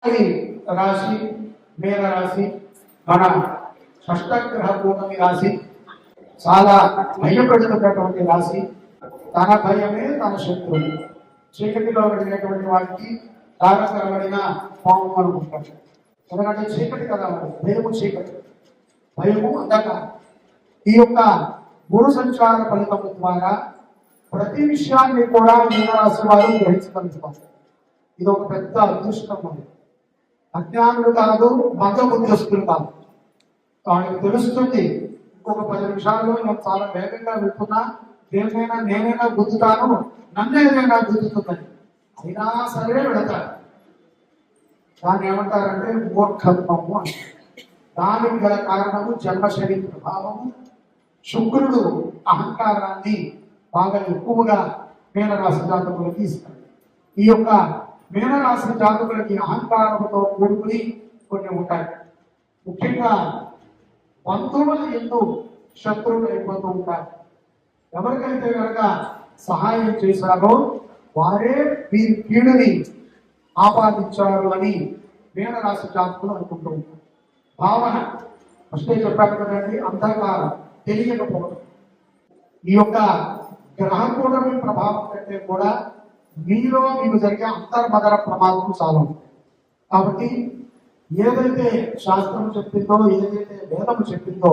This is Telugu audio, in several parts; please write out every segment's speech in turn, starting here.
రాశి మేన రాశి మన షష్టగ్రహ కూటమి రాశి చాలా భయపెడుతున్నటువంటి రాశి. తన భయమే తన శత్రువు. చీకటిలో వెళ్ళినటువంటి వారికి తారకరమైన పాము అనుకుంటారు. ఎందుకంటే చీకటి కదా, భయము చీకటి, భయము అంధకారం. ఈ యొక్క గురు సంచార ఫలితము ద్వారా ప్రతి విషయాన్ని కూడా మీనరాశి వారు గ్రహించగలుగుతారు. ఇది ఒక పెద్ద అదృష్టం. అజ్ఞానులు కాదు, మందబుద్ధస్తులు కాదు. వాళ్ళకి తెలుస్తుంది ఇంకొక 10 నిమిషాల్లో నేను చాలా వేగంగా వెళ్తున్నా, దేనికైనా నేనైనా గుద్దుతాను, నన్నేదైనా గుద్దుతుందని. అయినా సరే వెళతారు. దాన్ని ఏమంటారంటే మూర్ఖత్వము అని. దానికి గల కారణము జన్మశని ప్రభావము. శుక్రుడు అహంకారాన్ని బాగా ఎక్కువగా మీనరాశి జాతకులకి ఇస్తాడు. ఈ యొక్క మీనరాశి జాతకులకి అహంకారంతో కూడుకుని కొన్ని ఉంటాయి. ముఖ్యంగా బంధువులు ఎందుకు శత్రువులు అయిపోతూ ఉంటారు. ఎవరికైతే కనుక సహాయం చేశారో వారే వీరి కీడుని ఆపాదించారు అని మీనరాశి జాతకులు అనుకుంటూ ఉంటారు. భావన ఫస్టే చెప్పారు కదండి, అంధకారం, తెలియకపోవడం. ఈ యొక్క గ్రహకూటమి ప్రభావం కంటే కూడా మీలో మీకు జరిగే అంతర్మదర ప్రమాదం చాలా ఉంటుంది. కాబట్టి ఏదైతే శాస్త్రం చెప్పిందో, ఏదైతే వేదము చెప్పిందో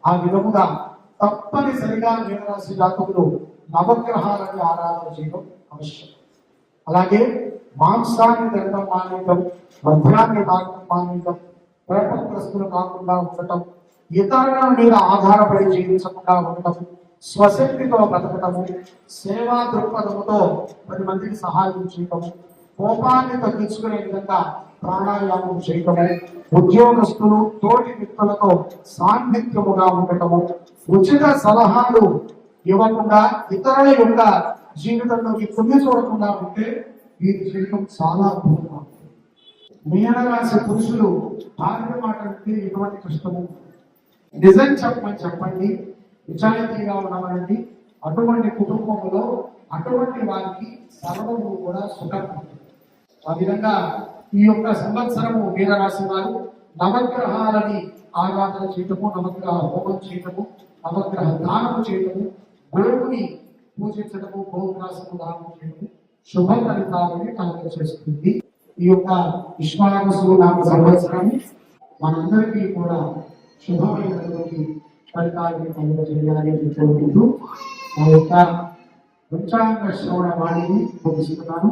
ఆ విధముగా తప్పనిసరిగా మీనరాశి జాతకులు నవగ్రహాలని ఆరాధన చేయడం అవశ్యం. అలాగే మాంసాన్ని తినడం మానేయడం, మద్యాన్ని తాగడం మానేయడం, కోపగ్రస్తులు కాకుండా ఉండటం, ఇతరుల మీద ఆధారపడి జీవించకుండా ఉండటం, స్వశక్తితో బ్రతకటము, సేవా దృక్పథముతో 10 మందికి సహాయం చేయటము, కోపాన్ని తగ్గించుకునే విధంగా ప్రాణాయామం చేయటము, ఉద్యోగస్తులు తోటి వ్యక్తులతో సాన్నిధ్యముగా ఉండటము, ఉచిత సలహాలు ఇవ్వకుండా ఇతరుల యొక్క జీవితంలోకి కుంగి చూడకుండా ఉంటే వీరి జీవితం చాలా అద్భుతంగా ఉంటుంది. మీనరాశి పురుషులు భార్య మాట అంటే ఎటువంటి కష్టము. నిజం చెప్పండి, నిజాయితీగా ఉండమండి. అటువంటి కుటుంబంలో అటువంటి వారికి సర్వము కూడా సుఖం. ఆ విధంగా ఈ యొక్క సంవత్సరము మీనరాశి వారు నవగ్రహాలని ఆరాధన చేయటము, నవగ్రహ హోమం చేయటము, నవగ్రహ దానము చేయటము, గోవుని పూజించటము, గోగ్రాసము దానం చేయటము శుభ ఫలితాలని కలగచేస్తుంది. ఈ యొక్క విశ్వావసు నామ సంవత్సరాన్ని మనందరికీ కూడా శుభమైనటువంటి ఫలితాలను కలుగజేయాలి అని కోరుకుంటూ ఆ యొక్క పంచాంగ శ్రవణ వాణిని ముగిస్తున్నాను.